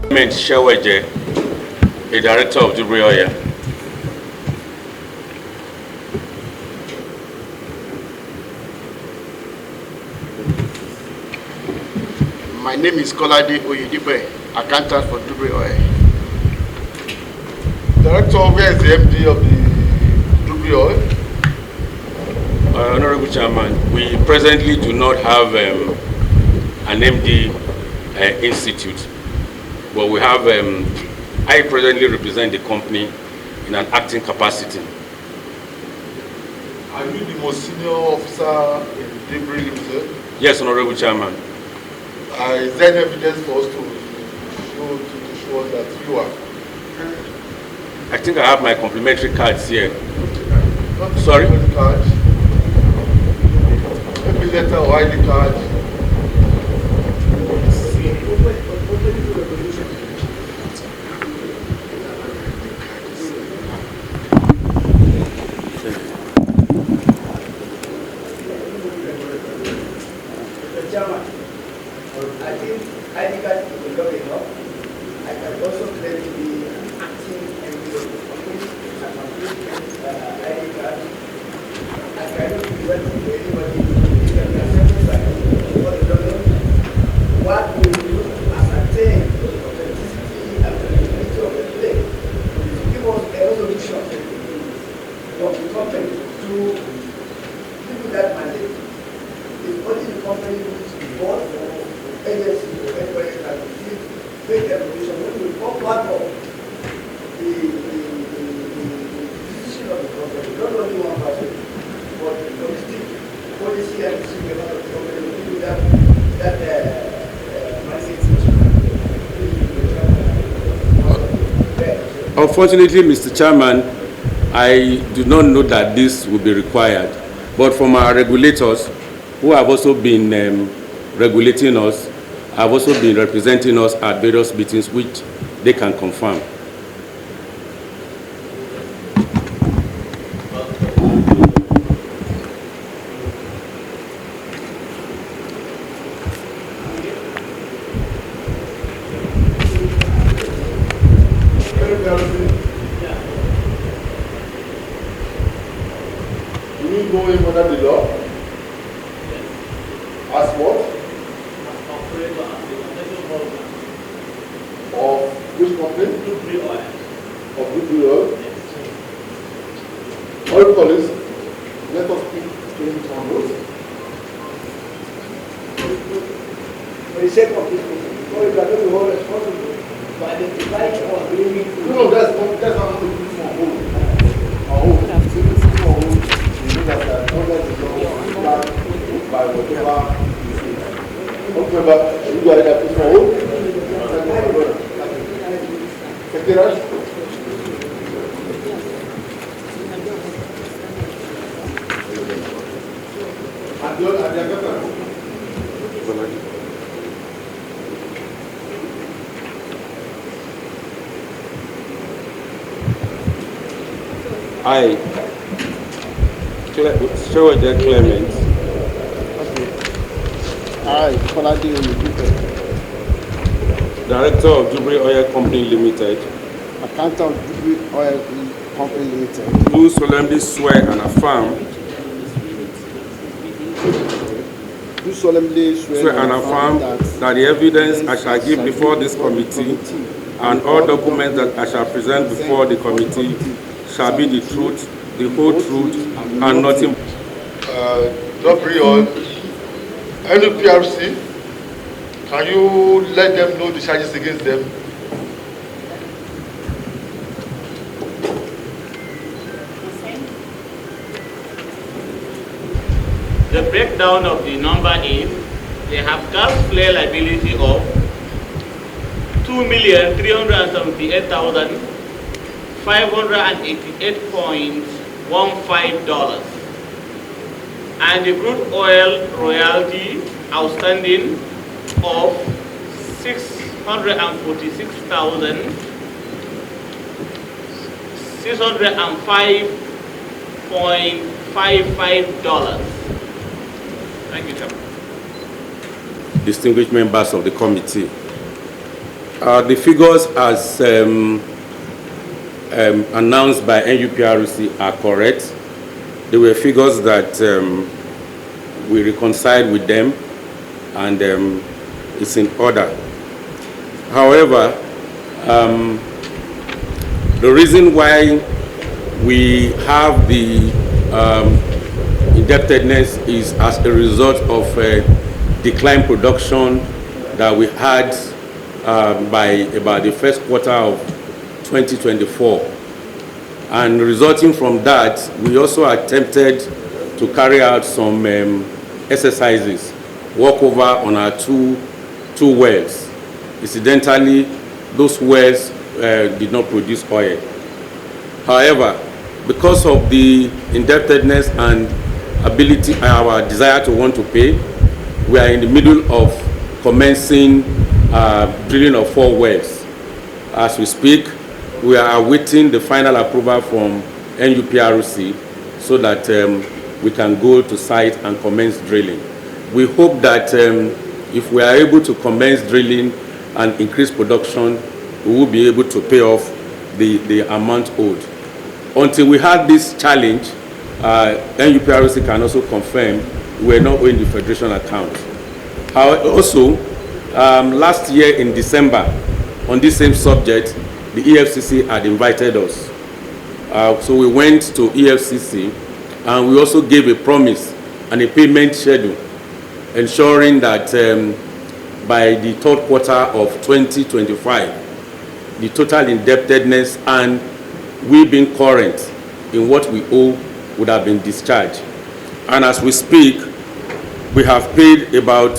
Sheweje, a director of Dubril. My name is Kolade Oyedepo, accountant for Dubril. Director, where is the MD of the Dubril? Honorable Chairman, we presently do not have an MD institute, but we have, I presently represent the company in an acting capacity. Are you the most senior officer in Dubril Limited? Yes, Honorable Chairman. Is there any evidence for us to show us that you are? I think I have my complimentary cards here. Not Sorry? Card. Maybe letter or ID card. I think ID card is not enough. I can also claim to be acting MD of the company. I can claim ID card. I cannot be welcome to anybody. It can be accepted by anybody. What we do ascertain the authenticity and the credibility of the claim is give us a resolution of the company to give you that mandate. It's only the company which is board or agency or anybody that will make a resolution. When we come back of the decision of the company, not only one person, but the domestic policy and decision of the company will give you that mandate. Unfortunately, Mr. Chairman, I do not know that this will be required, but from our regulators, who have also been regulating us, have also been representing us at various meetings, which they can confirm. Do you go in under the law? As what? Of which company? Of Dubril. All colleagues, let us speak to him on those. For the sake of people, before you are not the whole responsible to identify or bringing to No, that's not the people on hold. On hold. People on hold. You know that under the law, by whatever you say. Okay, but you got that people on hold? Secretary? I, Sheweje Clement. Hi, Kolade Oyedepo, Director of Dubril Oil Company Limited, accountant of Dubril Oil Company Limited, do solemnly swear and affirm that the evidence I shall give before this committee and all documents that I shall present before the committee shall be the truth, the whole truth, and nothing. Dubril, N4.5, can you let them know the charges against them? The breakdown of the number is they have gas flare liability of $2,338,588.15, and the crude oil royalty outstanding of $646,605.55. Thank you, Chairman. Distinguished members of the committee, The figures as announced by NUPRC are correct. They were figures that we reconciled with them, and it's in order. However, the reason why we have the indebtedness is as a result of declined production that we had by about the first quarter of 2024. And resulting from that, we also attempted to carry out some exercises, workover on our two wells. Incidentally, those wells did not produce oil. However, because of the indebtedness and ability, our desire to want to pay, we are in the middle of commencing drilling of 4 wells. As we speak, we are awaiting the final approval from NUPRC so that we can go to site and commence drilling. We hope that if we are able to commence drilling and increase production, we will be able to pay off the amount owed. Until we had this challenge, NUPRC can also confirm we are not owing the Federation account. Also, last year in December, on this same subject, the EFCC had invited us. So we went to EFCC and we also gave a promise and a payment schedule, ensuring that by the 3rd quarter of 2025, the total indebtedness and we being current in what we owe would have been discharged. And as we speak, we have paid about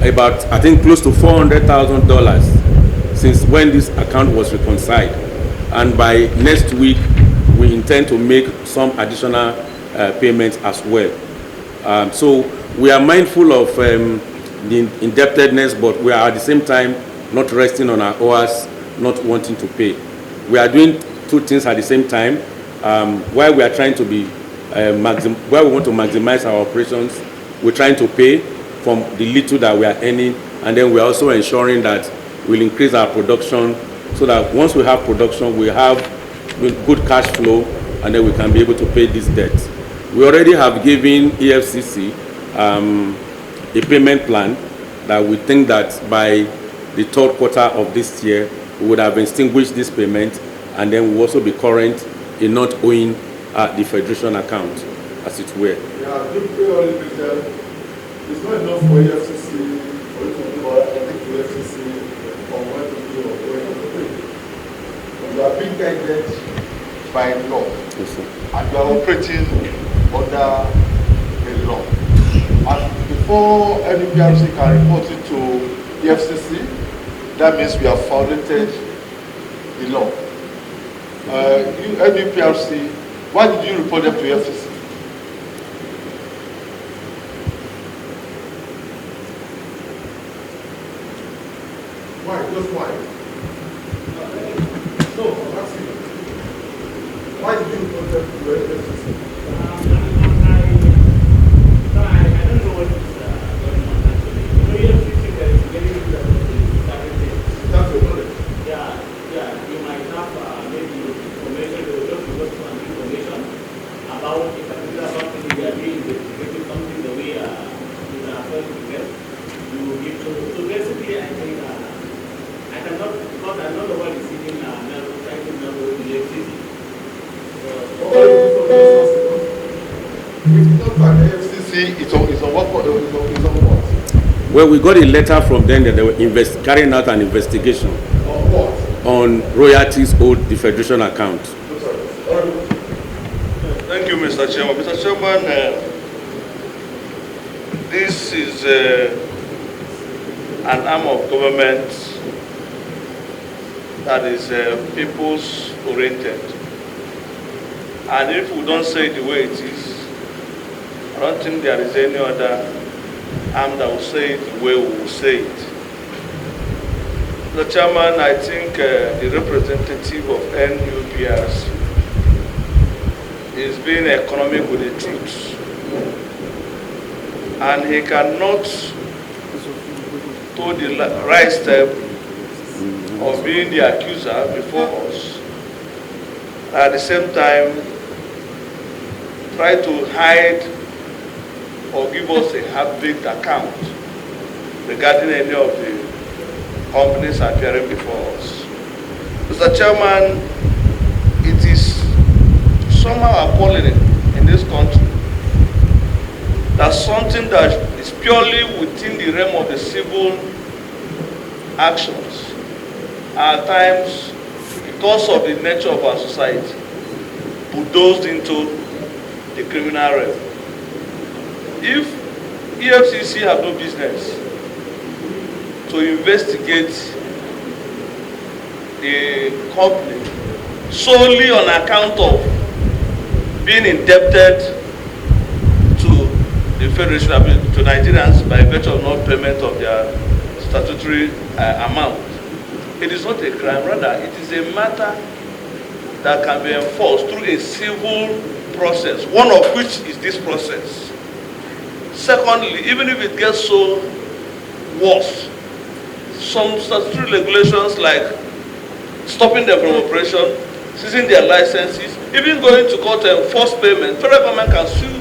I think close to $400,000 since when this account was reconciled. And by next week, we intend to make some additional payments as well. So we are mindful of the indebtedness, but we are at the same time not resting on our oars, not wanting to pay. We are doing 2 things at the same time. While we are trying to be while we want to maximize our operations, we're trying to pay from the little that we are earning, and then we're also ensuring that we'll increase our production so that once we have production, we have good cash flow, and then we can be able to pay this debt. We already have given EFCC a payment plan that we think that by the 3rd quarter of this year, we would have extinguished this payment, and then we'll also be current in not owing the Federation account, as it were. Yeah, it's not enough for EFCC for you to do what I think to EFCC on what to do or going to pay. You are being guided by law, yes, sir, and you are operating under the law. And before NUPRC can report it to EFCC, that means we have violated the law. NUPRC, why did you report them to EFCC? Why? Just why? No, I'm asking you. Why did you report them to EFCC? I don't know what is going on actually. EFCC there is very good at everything. That's your knowledge. Yeah, you might have maybe information, they will just give us some information about a particular something we are doing, investigating something the way we are going to get. You will give to. So basically, I think I cannot, because I'm not the one receiving trying to know the EFCC. It's not by the FCC, it's on what? Well, we got a letter from them that they were carrying out an investigation On what? on royalties owed the Federation account. Thank you, Mr. Chairman. Mr. Chairman, this is an arm of government that is people's oriented. And if we don't say it the way it is, I don't think there is any other arm that will say it the way we will say it. Mr. Chairman, I think the representative of NUPRC is being economic with the truth. And he cannot do the right step of being the accuser before us, at the same time try to hide or give us a half-baked account regarding any of the companies appearing before us. Mr. Chairman, it is somehow appalling in this country that something that is purely within the realm of the civil actions at times, because of the nature of our society, bulldozed into the criminal realm. If EFCC have no business to investigate a company solely on account of being indebted to the Federation, to Nigerians by virtue of non-payment of their statutory amount, it is not a crime. Rather, it is a matter that can be enforced through a civil process, one of which is this process. Secondly, even if it gets so worse, some statutory regulations like stopping them from operation, seizing their licenses, even going to court and force payment, federal government can sue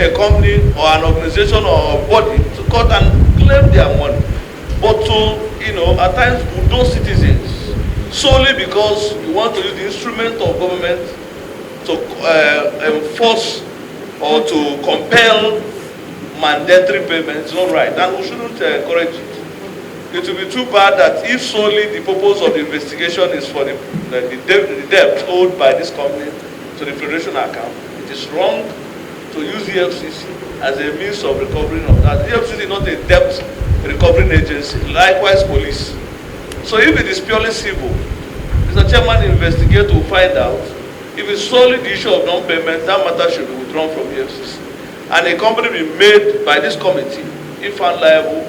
a company or an organization or a body to court and claim their money. But to, at times bulldoze citizens solely because you want to use the instrument of government to enforce or to compel mandatory payments is not right, and we shouldn't encourage it. It will be too bad that if solely the purpose of the investigation is for the debt owed by this company to the Federation account, it is wrong to use the EFCC as a means of recovering of that. The EFCC is not a debt recovering agency, likewise police. So if it is purely civil, Mr. Chairman, investigate to find out if it's solely the issue of non-payment, that matter should be withdrawn from the EFCC. And a company be made by this committee, if found liable,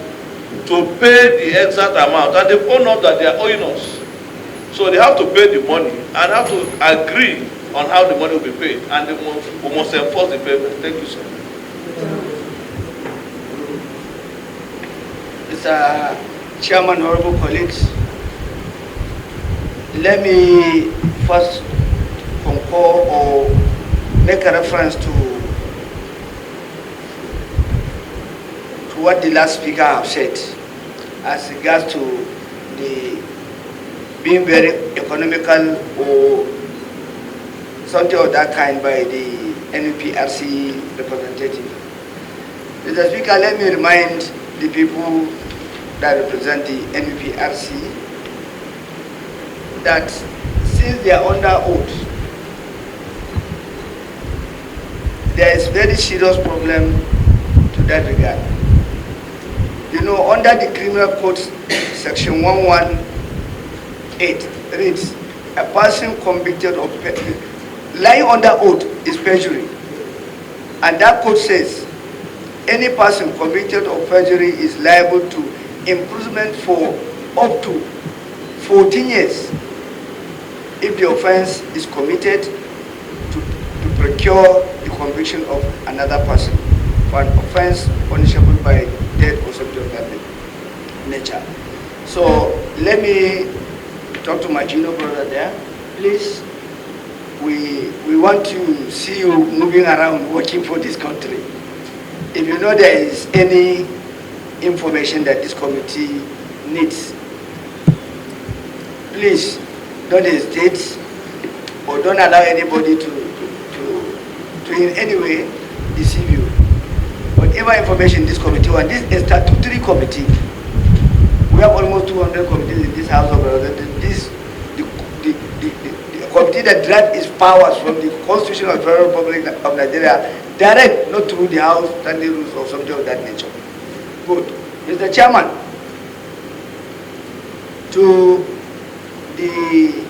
to pay the exact amount, and they found out that they are owing us. So they have to pay the money and have to agree on how the money will be paid, and we must enforce the payment. Thank you, sir. Mr. Chairman, honorable colleagues, let me first concur or make a reference to what the last speaker have said as regards to the being very economical or something of that kind by the NPRC representative. Mr. Speaker, let me remind the people that represent the NPRC that since they are under oath, there is very serious problem to that regard. Under the Criminal Code, Section 118 reads, a person convicted of lying under oath is perjury. And that code says, any person convicted of perjury is liable to imprisonment for up to 14 years if the offense is committed to procure the conviction of another person for an offense punishable by death or something of that nature. So let me talk to my junior brother there. Please, we want to see you moving around working for this country. If you know there is any information that this committee needs, please don't hesitate or don't allow anybody to in any way deceive you. Whatever information this committee wants, this is a statutory committee. We have almost 200 committees in this House of Representatives. The committee that drives its powers from the Constitution of the Federal Republic of Nigeria, direct, not through the House standing rules or something of that nature. Good. Mr. Chairman, to the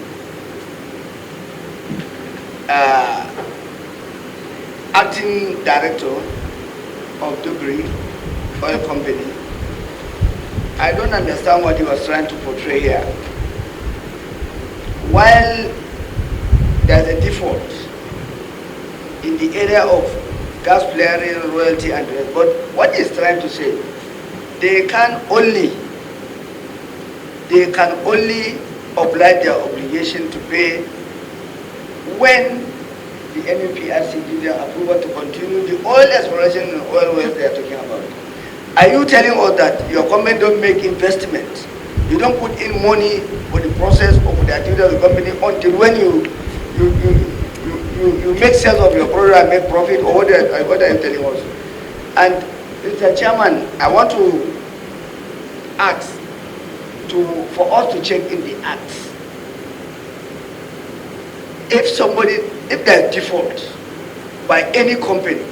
acting director of Dubril Oil Company, I don't understand what he was trying to portray here. While there's a default in the area of gas flaring, royalty, and rest, but what he's trying to say, they can only they can only oblige their obligation to pay when the N4.5 gives them approval to continue the oil exploration and oil wells they are talking about. Are you telling us that your company don't make investments? You don't put in money for the process of the activity of the company until when you make sales of your product and make profit, or what are you telling us? And Mr. Chairman, I want to ask for us to check in the acts. If there's default by any company,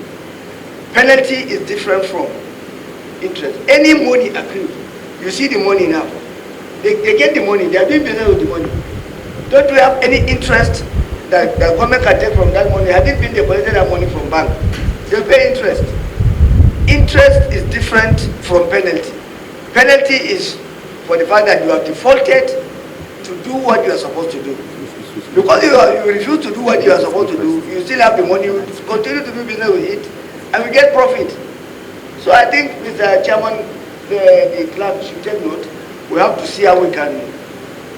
penalty is different from interest. Any money accrued, you see the money now. They get the money, they are doing business with the money. Don't we have any interest that the government can take from that money? Had it been they collected that money from bank, they pay interest. Interest is different from penalty. Penalty is for the fact that you have defaulted to do what you are supposed to do. Because you refuse to do what you are supposed to do, you still have the money, you continue to do business with it, and we get profit. So I think, Mr. Chairman, the clerk should take note. We have to see how we can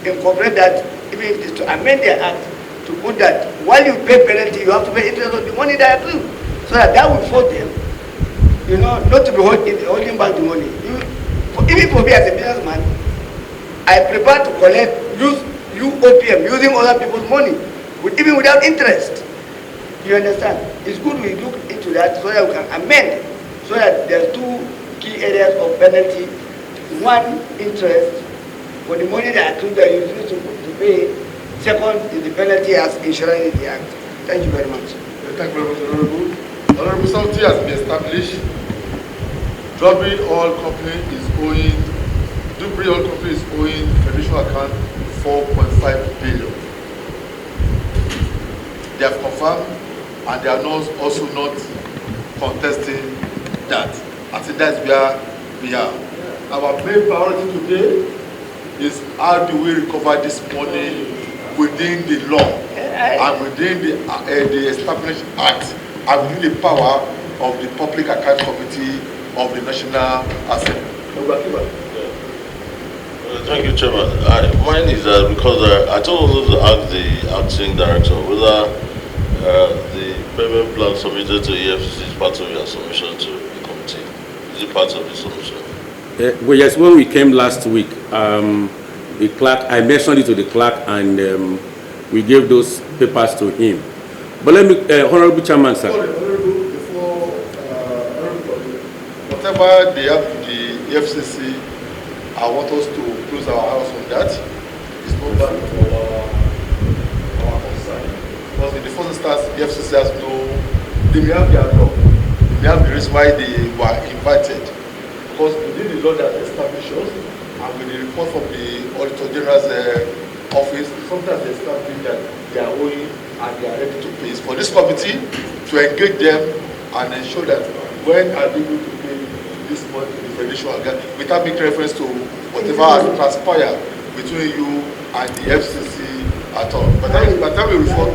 incorporate that, even if it is to amend the act, to put that while you pay penalty, you have to pay interest on the money that accrued. So that will force them, not to be holding back the money. Even for me as a businessman, I prefer to use OPM, using other people's money, even without interest. You understand? It's good we look into that so that we can amend, so that there are two key areas of penalty. One, interest for the money that accrued that you refuse to pay. Second is the penalty as insurance in the act. Thank you very much. Thank you very much, Honorable. Honorable, something has been established. Dubril Oil Company is owing, Dubril Oil Company is owing traditional account 4.5 billion. They have confirmed, and they are also not contesting that. I think that's where we are. Our main priority today is how do we recover this money within the law and within the established act and within the power of the Public Account Committee of the National Assembly. Thank you, Chairman. Mine is because I told also to ask the acting director whether the payment plan submitted to EFCC is part of your submission to the committee. Is it part of the submission? Well, yes, when we came last week, the clerk, I mentioned it to the clerk, and we gave those papers to him. But let me, Honorable Chairman, sir. Sorry, Honorable, before whatever they have to the EFCC, I want us to close our house on that. It's not that for our concern. Because in the first instance, the EFCC has they may have their law. They may have the reason why they were invited. Because within the law that establishes, and with the report from the Auditor General's office, sometimes they establish that they are owing and they are ready to pay. It's for this committee to engage them and ensure that when are they going to pay this money to the federation again, without making reference to whatever has transpired between you and the FCC at all. But by the time we refer